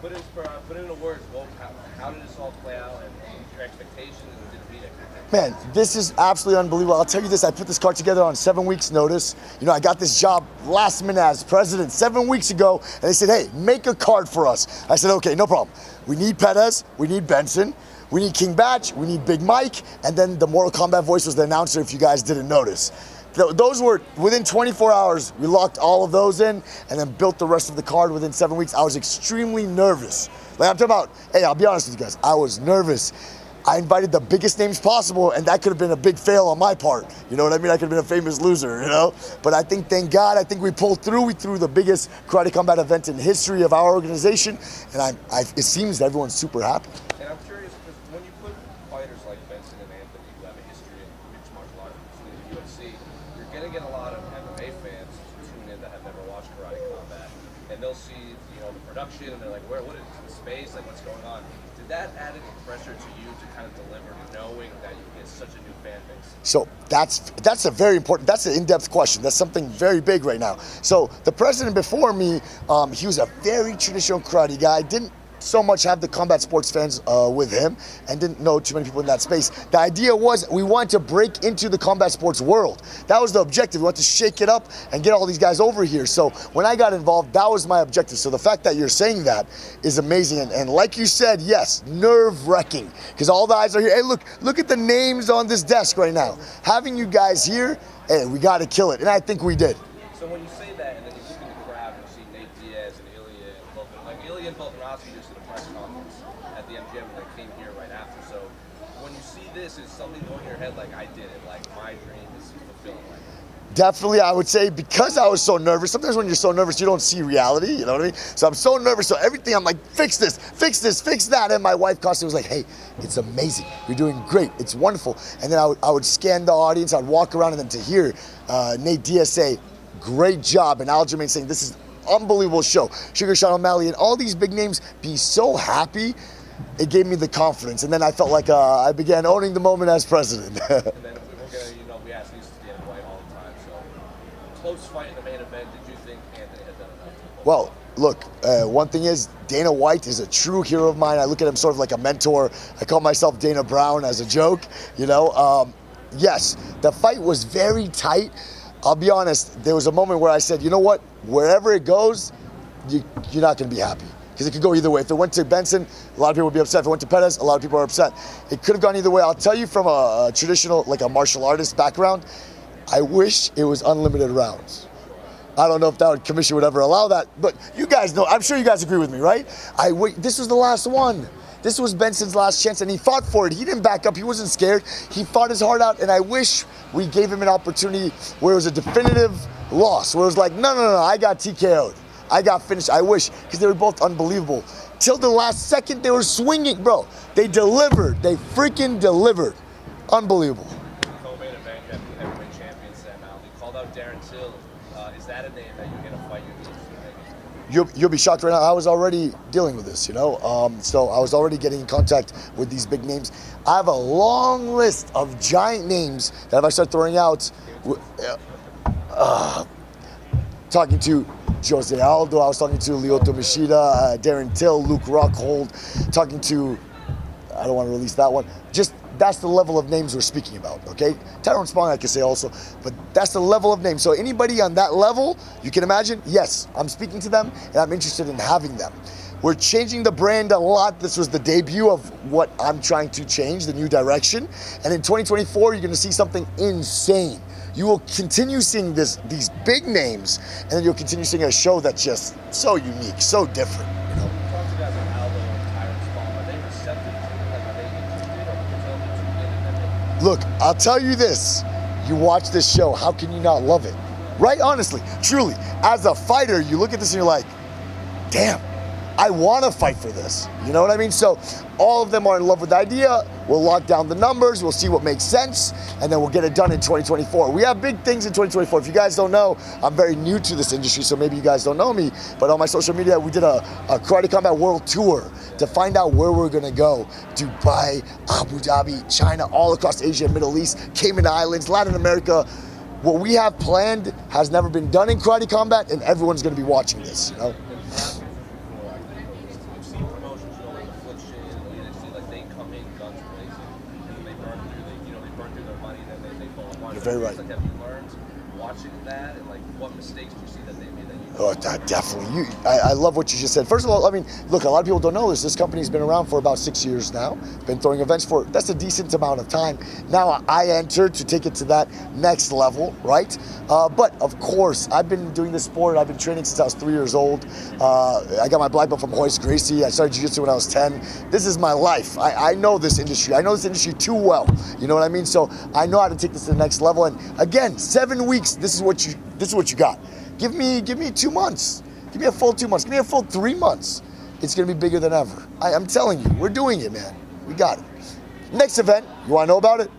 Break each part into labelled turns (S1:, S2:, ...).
S1: Put into words. Well, how did this all play out, and your expectations, and did it meet expectations?
S2: Man, this is absolutely unbelievable. I'll tell you this, I put this card together on 7 weeks notice. You know, I got this job last minute as president 7 weeks ago, and they said, hey, make a card for us. I said, okay, no problem. We need Pettis, we need Benson, we need King Batch, we need Big Mike, and then the Mortal Kombat voice was the announcer if you guys didn't notice. Those were, within 24 hours, we locked all of those in and then built the rest of the card within 7 weeks. I was extremely nervous. Like I'm talking about, hey, I'll be honest with you guys, I was nervous. I invited the biggest names possible, and that could have been a big fail on my part. You know what I mean? I could have been a famous loser, you know? But I think, thank God, I think we pulled through. We threw the biggest karate combat event in history of our organization, and it seems that everyone's super happy.
S1: And I'm curious, because when you put fighters like Benson and Anthony, who have a history in mixed martial arts, including the UFC, you're going to get a lot of MMA fans tune in that have never watched karate combat, and they'll see, you know, the production, and they're like, what is this space? Like, what's going on? Did that add any pressure to you to kind of deliver, knowing that you get such a new fan base?
S2: So that's a very important, that's an in-depth question. That's something very big right now. So the president before me, he was a very traditional karate guy, didn't so much have the combat sports fans with him, and didn't know too many people in that space. The idea was we wanted to break into the combat sports world. That was the objective. We wanted to shake it up and get all these guys over here. So when I got involved, that was my objective. So the fact that you're saying that is amazing. And like you said, yes, nerve-wracking, because all the eyes are here. Hey, look at the names on this desk right now. Having you guys here, hey, we got to kill it. And I think we did.
S1: So when you say that, and then you look in the crowd and you see Nate Diaz and Ilya and Volkan, like Ilya and Volkanovski just did a press conference at the MGM and they came here right after. So when you see this, is something going in your head like, I did it, like my dream is fulfilled right now?
S2: Definitely, I would say, because I was so nervous. Sometimes when you're so nervous, you don't see reality, you know what I mean? So I'm so nervous, so everything, I'm like, fix this, fix that. And my wife constantly was like, hey, it's amazing. You're doing great. It's wonderful. And then I would scan the audience, I'd walk around, and then to hear Nate Diaz say, great job, and Aljamain saying, this is unbelievable show. Sugar Sean O'Malley and all these big names be so happy, it gave me the confidence. And then I felt like I began owning the moment as president.
S1: And then we're going to, you know, we ask these to Dana White all the time. So close fight in the main event, did you think Anthony had done enough?
S2: Well, look, one thing is, Dana White is a true hero of mine. I look at him sort of like a mentor. I call myself Dana Brown as a joke, you know. Yes, the fight was very tight. I'll be honest, there was a moment where I said, you know what, wherever it goes, you're not going to be happy. Because it could go either way. If it went to Benson, a lot of people would be upset. If it went to Pettis, a lot of people are upset. It could have gone either way. I'll tell you from a traditional, like a martial artist background, I wish it was unlimited rounds. I don't know if that commission would ever allow that, but you guys know, I'm sure you guys agree with me, right? This was the last one. This was Benson's last chance, and he fought for it. He didn't back up. He wasn't scared. He fought his heart out, and I wish we gave him an opportunity where it was a definitive loss, where it was like, no, I got TKO'd. I got finished. I wish, because they were both unbelievable. Till the last second, they were swinging, bro. They delivered. They freaking delivered. Unbelievable.
S1: Co-main event, you have the heavyweight champion Sam Alvey. Called out Darren Till. Is that a name that you're going to fight your team?
S2: You'll be shocked right now. I was already dealing with this, you know. So I was already getting in contact with these big names. I have a long list of giant names that if I start throwing out, talking to Jose Aldo, I was talking to Lyoto Machida, Darren Till, Luke Rockhold, talking to, I don't want to release that one. Just that's the level of names we're speaking about, okay? Tyrone Spong I can say also, but that's the level of names. So anybody on that level, you can imagine, yes, I'm speaking to them and I'm interested in having them. We're changing the brand a lot. This was the debut of what I'm trying to change, the new direction. And in 2024, you're gonna see something insane. You will continue seeing these big names, and then you'll continue seeing a show that's just so unique, so different, you know?
S1: Talk to guys like Aldo and Tyrone Spong. Are they receptive to it? Like, are they interested, or can you tell them to get in?
S2: Look, I'll tell you this. You watch this show, how can you not love it? Right? Honestly, truly. As a fighter, you look at this and you're like, damn, I want to fight for this. You know what I mean? So all of them are in love with the idea. We'll lock down the numbers. We'll see what makes sense. And then we'll get it done in 2024. We have big things in 2024. If you guys don't know, I'm very new to this industry, so maybe you guys don't know me. But on my social media, we did a Karate Combat World Tour to find out where we're going to go. Dubai, Abu Dhabi, China, all across Asia, Middle East, Cayman Islands, Latin America. What we have planned has never been done in Karate Combat, and everyone's going to be watching this, you know?
S1: You've much crazy. And they burn through they burn through their money, and then they fall apart.
S2: You're very right.
S1: Like, have you learned watching that, and like what mistakes do you see that they made that you?
S2: Oh, definitely. I love what you just said. First of all, I mean, look, a lot of people don't know this. This company's been around for about 6 years now. Been throwing events for, that's a decent amount of time. Now I entered to take it to that next level, right? But of course, I've been doing this sport. I've been training since I was 3 years old. I got my black belt from Hoist Gracie. I started jiu-jitsu when I was 10. This is my life. I know this industry. I know this industry too well. You know what I mean? So I know how to take this to the next level. And again, 7 weeks, this is what you got. Give me 2 months. Give me a full 2 months. Give me a full 3 months. It's gonna be bigger than ever. I'm telling you, we're doing it, man. We got it. Next event, you wanna know about it?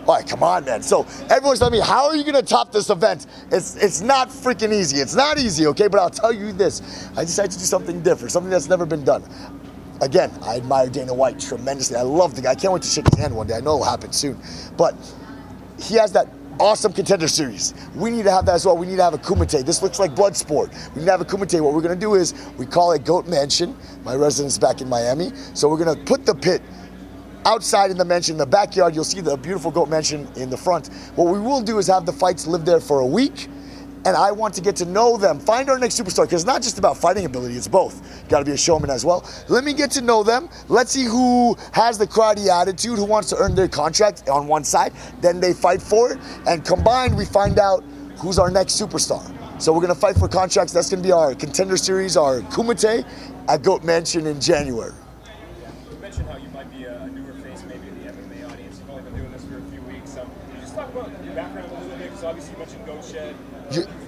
S2: All right, come on, man. So everyone's telling me, how are you gonna top this event? It's not freaking easy. It's not easy, okay? But I'll tell you this. I decided to do something different, something that's never been done. Again, I admire Dana White tremendously. I love the guy. I can't wait to shake his hand one day. I know it'll happen soon. But he has that awesome contender series. We need to have that as well. We need to have a kumite. This looks like blood sport. We need to have a kumite. What we're gonna do is, we call it Goat Mansion. My residence back in Miami. So we're gonna put the pit outside in the mansion, in the backyard. You'll see the beautiful Goat Mansion in the front. What we will do is have the fights live there for a week. And I want to get to know them. Find our next superstar, because it's not just about fighting ability, it's both. You gotta be a showman as well. Let me get to know them. Let's see who has the karate attitude, who wants to earn their contract on one side. Then they fight for it. And combined, we find out who's our next superstar. So we're gonna fight for contracts. That's gonna be our contender series, our kumite at Goat Mansion in January.
S3: You mentioned how you might be a newer face maybe in the MMA audience. You've only been doing this for a few weeks. Can you just talk about your background a little bit? Because obviously you mentioned Goat Shed.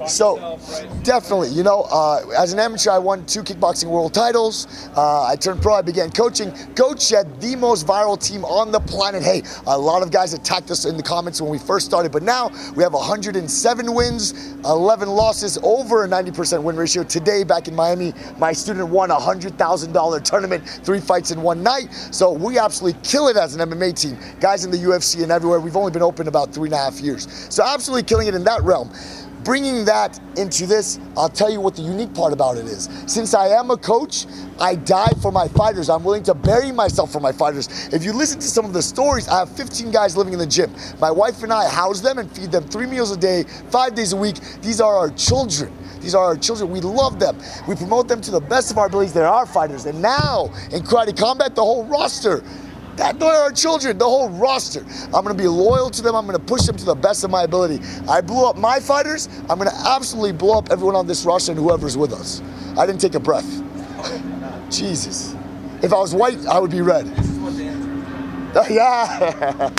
S2: So, definitely, you know, as an amateur, I won 2 kickboxing world titles. I turned pro, I began coaching. Goat Shed, the most viral team on the planet. Hey, a lot of guys attacked us in the comments when we first started, but now we have 107 wins, 11 losses, over a 90% win ratio. Today, back in Miami, my student won a $100,000 tournament, 3 fights in one night. So we absolutely kill it as an MMA team. Guys in the UFC and everywhere. We've only been open about 3.5 years. So absolutely killing it in that realm. Bringing that into this, I'll tell you what the unique part about it is. Since I am a coach, I die for my fighters. I'm willing to bury myself for my fighters. If you listen to some of the stories, I have 15 guys living in the gym. My wife and I house them and feed them 3 meals a day, 5 days a week. These are our children. These are our children. We love them. We promote them to the best of our abilities. They're our fighters. And now, in Karate Combat, the whole roster, they're our children, the whole roster. I'm gonna be loyal to them. I'm gonna push them to the best of my ability. I blew up my fighters. I'm gonna absolutely blow up everyone on this roster and whoever's with us. I didn't take a breath. Jesus. If I was white, I would be red. Yeah.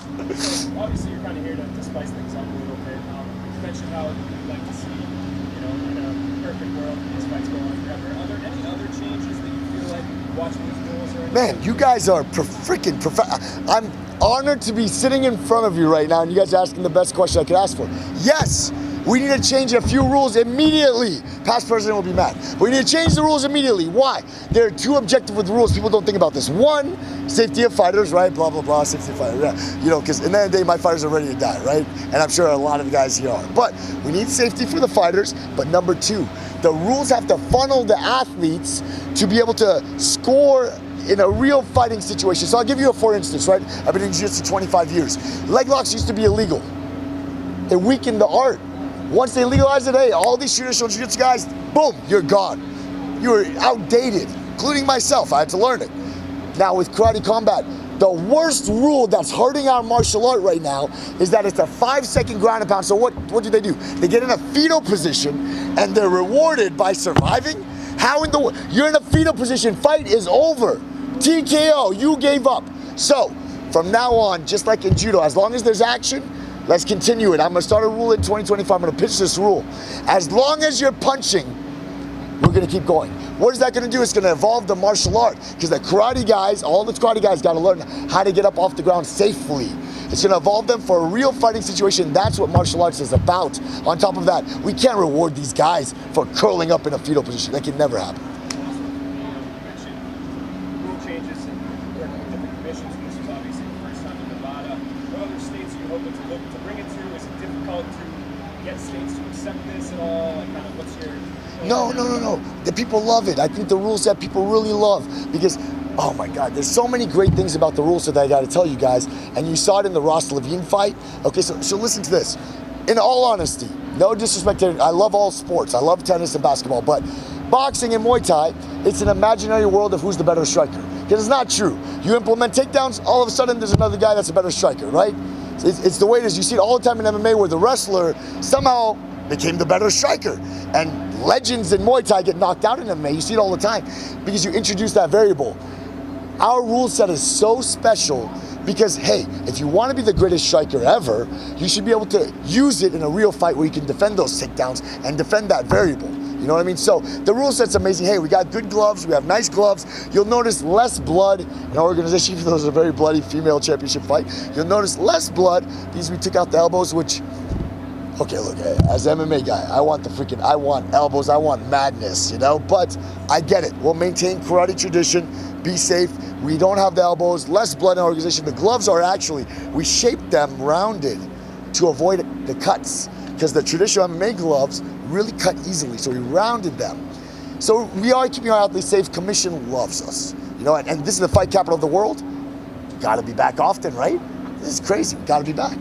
S3: Obviously, you're kind of here to spice things up a little bit. You mentioned how you'd like to see, in a perfect world, these fights go on forever. Are there any other changes that you feel like watching these rules or anything?
S2: Man, you guys are freaking perfect. I'm honored to be sitting in front of you right now, and you guys are asking the best question I could ask for. Yes, we need to change a few rules immediately. Past president will be mad. We need to change the rules immediately. Why? They're too objective with rules. People don't think about this. One, safety of fighters, right? Blah, blah, blah, safety of fighters. Yeah. Because at the end of the day, my fighters are ready to die, right? And I'm sure a lot of the guys here are. But we need safety for the fighters. But number 2, the rules have to funnel the athletes to be able to score in a real fighting situation. So I'll give you a for instance, right? I've been in jiu-jitsu 25 years. Leg locks used to be illegal. It weakened the art. Once they legalized it, hey, all these traditional jiu-jitsu guys, boom, you're gone. You're outdated, including myself. I had to learn it. Now with Karate Combat, the worst rule that's hurting our martial art right now is that it's a 5-second ground and pound. So what do? They get in a fetal position and they're rewarded by surviving? How in the world? You're in a fetal position, fight is over. TKO, you gave up. So from now on, just like in judo, as long as there's action, let's continue it. I'm gonna start a rule in 2025. I'm gonna pitch this rule. As long as you're punching, we're gonna keep going. What is that gonna do? It's gonna evolve the martial art, because the karate guys, all the karate guys gotta learn how to get up off the ground safely. It's gonna evolve them for a real fighting situation. That's what martial arts is about. On top of that, we can't reward these guys for curling up in a fetal position. That can never happen.
S3: Rule changes and working with different commissions. This was obviously the first time in Nevada. What other states are you hoping to bring it to? Is it difficult to get states to accept this at all? Like, kind of, what's your...
S2: No. The people love it. I think the rules that people really love, because Oh my God, there's so many great things about the rules that I gotta tell you guys, and you saw it in the Ross Levine fight. Okay, so listen to this. In all honesty, no disrespect to, I love all sports. I love tennis and basketball, but boxing and Muay Thai, it's an imaginary world of who's the better striker. Because it's not true. You implement takedowns, all of a sudden there's another guy that's a better striker, right? It's the way it is. You see it all the time in MMA where the wrestler somehow became the better striker. And legends in Muay Thai get knocked out in MMA. You see it all the time because you introduce that variable. Our rule set is so special because, hey, if you want to be the greatest striker ever, you should be able to use it in a real fight where you can defend those takedowns and defend that variable. You know what I mean? So the rule set's amazing. Hey, we got good gloves. We have nice gloves. You'll notice less blood in our organization, even though it was a very bloody female championship fight. You'll notice less blood because we took out the elbows, which, okay, look, as an MMA guy, I want elbows, I want madness, you know? But I get it. We'll maintain karate tradition, be safe. We don't have the elbows, less blood in our organization. The gloves are actually, we shaped them rounded to avoid the cuts because the traditional MMA gloves really cut easily, so we rounded them. So we are keeping our athletes safe. Commission loves us, you know, and this is the fight capital of the world. Got to be back often, right? This is crazy. Got to be back.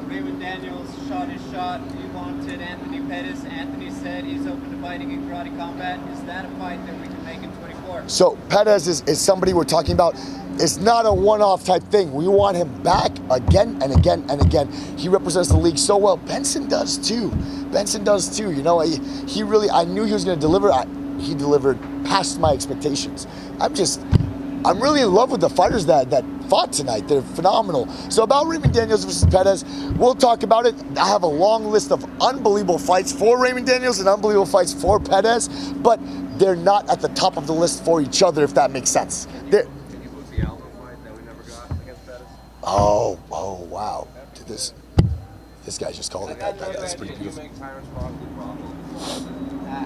S4: Raymond Daniels shot his shot. He wanted Anthony Pettis. Anthony said he's open to fighting in karate combat. Is that a fight that we can make in 24?
S2: So Pettis is somebody we're talking about. It's not a one-off type thing. We want him back again and again and again. He represents the league so well. Benson does too. You know, he really, I knew he was going to deliver. He delivered past my expectations. I'm really in love with the fighters that fought tonight. They're phenomenal. So about Raymond Daniels versus Pettis, we'll talk about it. I have a long list of unbelievable fights for Raymond Daniels and unbelievable fights for Pettis, but they're not at the top of the list for each other, if that makes sense.
S1: Can you book the Alvey fight that we never got against Pettis?
S2: Oh, wow. This guy just called it that. That's pretty beautiful.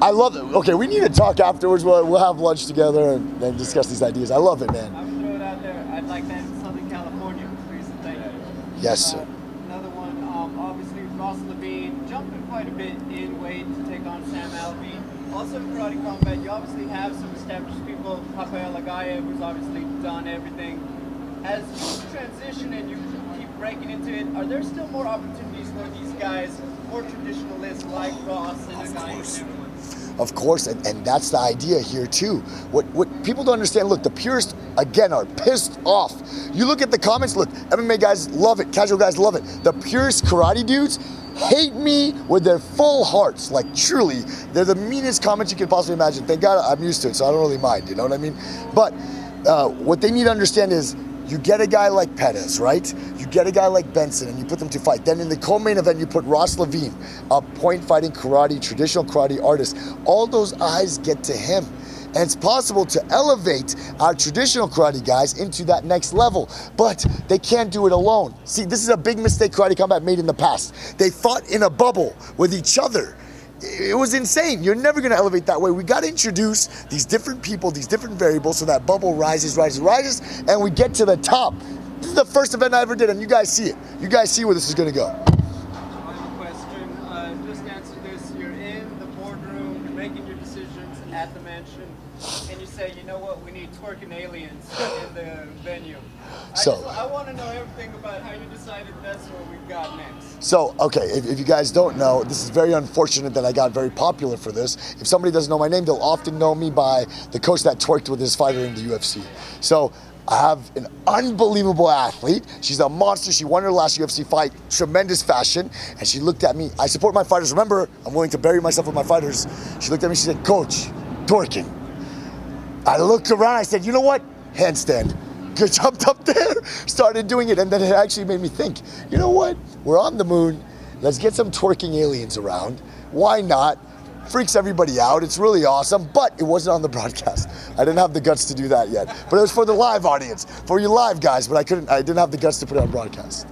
S2: I love it. Okay, we need to talk afterwards. We'll have lunch together and discuss these ideas. I love it, man.
S4: I'm going to throw it out there. I'd like that in Southern California. Please and thank you.
S2: Yes, sir.
S4: Another one, obviously Ross Levine jumping quite a bit in weight to take on Sam Alvey. Also in karate combat, you obviously have some established people, Rafael Lagayev, who's obviously done everything. As you transition and you keep breaking into it, are there still more opportunities for these guys, more traditionalists like Ross and Lagayev?
S2: Of course, and that's the idea here too. What people don't understand, look, the purists, again, are pissed off. You look at the comments, look, MMA guys love it, casual guys love it. The purist karate dudes hate me with their full hearts. Like, truly, they're the meanest comments you can possibly imagine. Thank God I'm used to it, so I don't really mind, you know what I mean? But what they need to understand is, you get a guy like Pettis, right? You get a guy like Benson and you put them to fight. Then in the co-main event, you put Ross Levine, a point fighting karate, traditional karate artist. All those eyes get to him. And it's possible to elevate our traditional karate guys into that next level, but they can't do it alone. See, this is a big mistake karate combat made in the past. They fought in a bubble with each other. It was insane. You're never going to elevate that way. We got to introduce these different people, these different variables, so that bubble rises, and we get to the top. This is the first event I ever did, and you guys see it. You guys see where this is going to go.
S4: Final question. Just answer this. You're in the boardroom, you're making your decisions at the mansion, and you say, you know what, we need twerking aliens in the venue. I want to know everything about how you decided that's what we've got next.
S2: So, okay, if you guys don't know, this is very unfortunate that I got very popular for this. If somebody doesn't know my name, they'll often know me by the coach that twerked with his fighter in the UFC. So, I have an unbelievable athlete. She's a monster. She won her last UFC fight, tremendous fashion. And she looked at me. I support my fighters. Remember, I'm willing to bury myself with my fighters. She looked at me, she said, Coach, twerking. I looked around, I said, you know what? Handstand. Jumped up there, started doing it, and then it actually made me think, you know what? We're on the moon. Let's get some twerking aliens around. Why not? Freaks everybody out. It's really awesome, but it wasn't on the broadcast. I didn't have the guts to do that yet. But it was for the live audience, for you live guys, but I didn't have the guts to put it on broadcast.